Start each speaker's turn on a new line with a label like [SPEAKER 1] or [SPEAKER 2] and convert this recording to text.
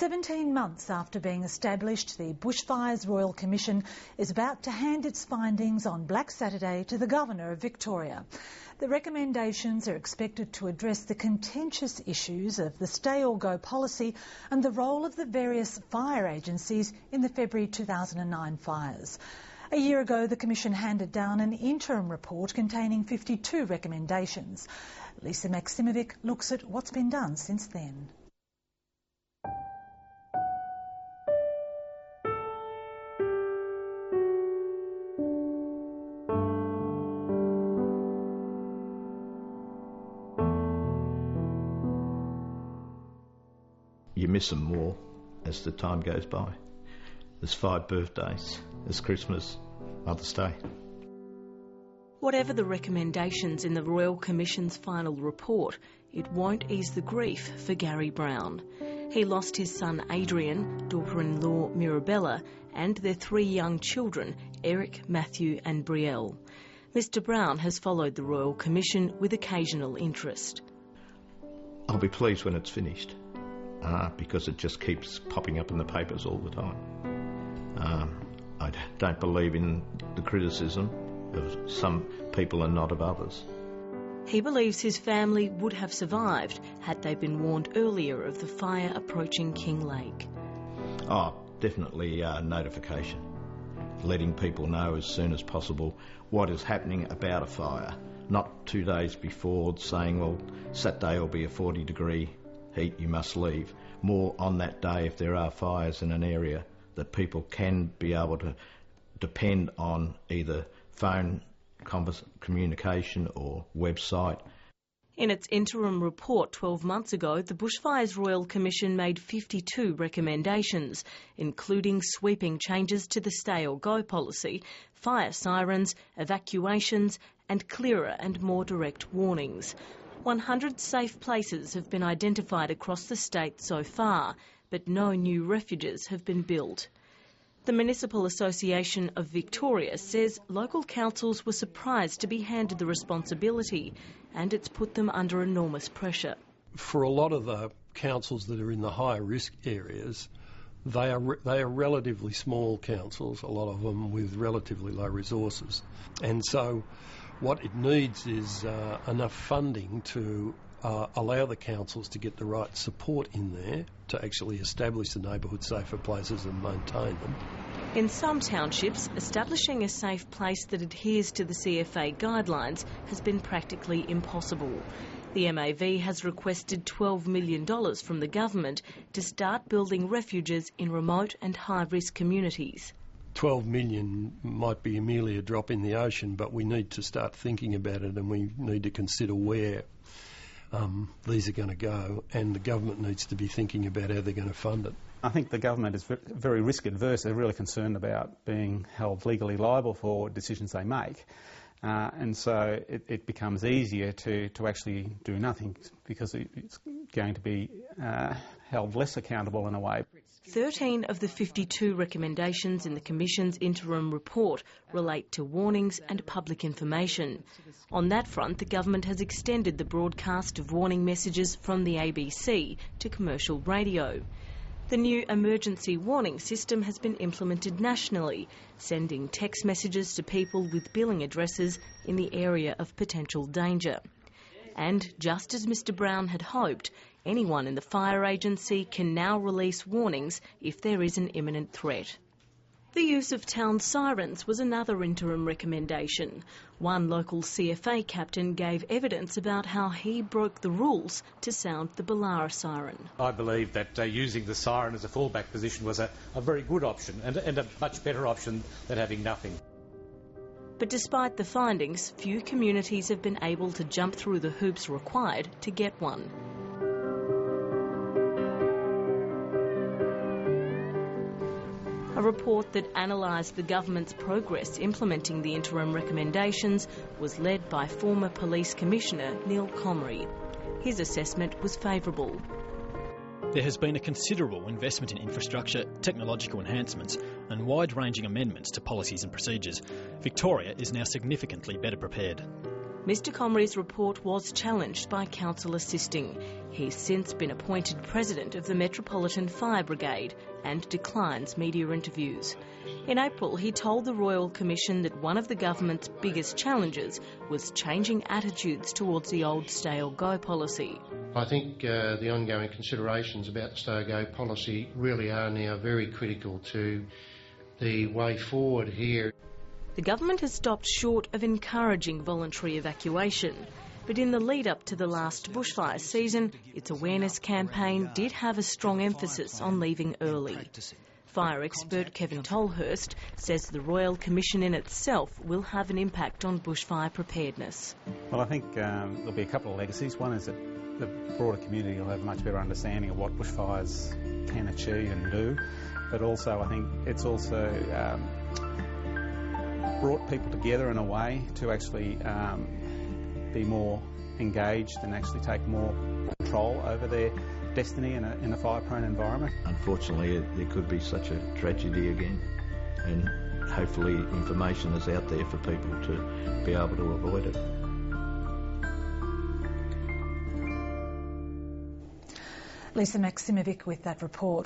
[SPEAKER 1] 17 months after being established, the Bushfires Royal Commission is about to hand its findings on Black Saturday to the Governor of Victoria. The recommendations are expected to address the contentious issues of the stay or go policy and the role of the various fire agencies in the February 2009 fires. A year ago, the Commission handed down an interim report containing 52 recommendations. Lisa Maksimovic looks at what's been done since then.
[SPEAKER 2] You miss them more as the time goes by. There's 5 birthdays, there's Christmas, Mother's Day.
[SPEAKER 3] Whatever the recommendations in the Royal Commission's final report, it won't ease the grief for Gary Brown. He lost his son Adrian, daughter-in-law Mirabella, and their 3 young children, Eric, Matthew and Brielle. Mr Brown has followed the Royal Commission with occasional interest.
[SPEAKER 2] I'll be pleased when it's finished. Because it just keeps popping up in the papers all the time. I don't believe in the criticism of some people and not of others.
[SPEAKER 3] He believes his family would have survived had they been warned earlier of the fire approaching King Lake.
[SPEAKER 2] Oh, definitely notification. Letting people know as soon as possible what is happening about a fire. Not 2 days before saying, well, Saturday will be a 40-degree heat, you must leave. More on that day if there are fires in an area, that people can be able to depend on either phone communication or website.
[SPEAKER 3] In its interim report 12 months ago, the Bushfires Royal Commission made 52 recommendations, including sweeping changes to the stay or go policy, fire sirens, evacuations and clearer and more direct warnings. 100 safe places have been identified across the state so far, but no new refuges have been built. The Municipal Association of Victoria says local councils were surprised to be handed the responsibility, and it's put them under enormous pressure.
[SPEAKER 4] For a lot of the councils that are in the higher risk areas, they are relatively small councils, a lot of them with relatively low resources. And so what it needs is enough funding to allow the councils to get the right support in there to actually establish the neighbourhood safer places and maintain them.
[SPEAKER 3] In some townships, establishing a safe place that adheres to the CFA guidelines has been practically impossible. The MAV has requested $12 million from the government to start building refuges in remote and high-risk communities.
[SPEAKER 4] 12 million might be merely a drop in the ocean, but we need to start thinking about it, and we need to consider where these are going to go, and the government needs to be thinking about how they're going to fund it.
[SPEAKER 5] I think the government is very risk adverse. They're really concerned about being held legally liable for decisions they make. And so it becomes easier to actually do nothing because it's going to be held less accountable in a way.
[SPEAKER 3] 13 of the 52 recommendations in the Commission's interim report relate to warnings and public information. On that front, the government has extended the broadcast of warning messages from the ABC to commercial radio. The new emergency warning system has been implemented nationally, sending text messages to people with billing addresses in the area of potential danger. And just as Mr Brown had hoped, anyone in the fire agency can now release warnings if there is an imminent threat. The use of town sirens was another interim recommendation. One local CFA captain gave evidence about how he broke the rules to sound the Ballara siren.
[SPEAKER 6] I believe that using the siren as a fallback position was a very good option and a much better option than having nothing.
[SPEAKER 3] But despite the findings, few communities have been able to jump through the hoops required to get one. A report that analysed the government's progress implementing the interim recommendations was led by former Police Commissioner Neil Comrie. His assessment was favourable.
[SPEAKER 7] There has been a considerable investment in infrastructure, technological enhancements and wide-ranging amendments to policies and procedures. Victoria is now significantly better prepared.
[SPEAKER 3] Mr Comrie's report was challenged by Councillor Sisting. He's since been appointed President of the Metropolitan Fire Brigade and declines media interviews. In April, he told the Royal Commission that one of the government's biggest challenges was changing attitudes towards the old stay-or-go policy.
[SPEAKER 8] I think the ongoing considerations about the stay-or-go policy really are now very critical to the way forward here.
[SPEAKER 3] The government has stopped short of encouraging voluntary evacuation, but in the lead-up to the last bushfire season, its awareness campaign did have a strong emphasis on leaving early. Fire expert Kevin Tolhurst says the Royal Commission in itself will have an impact on bushfire preparedness.
[SPEAKER 5] Well, I think there'll be a couple of legacies. One is that the broader community will have a much better understanding of what bushfires can achieve and do, but also I think it's also brought people together in a way to actually be more engaged and actually take more control over their destiny in a fire-prone environment.
[SPEAKER 2] Unfortunately, there could be such a tragedy again, and hopefully information is out there for people to be able to avoid it.
[SPEAKER 1] Lisa Maksimovic with that report.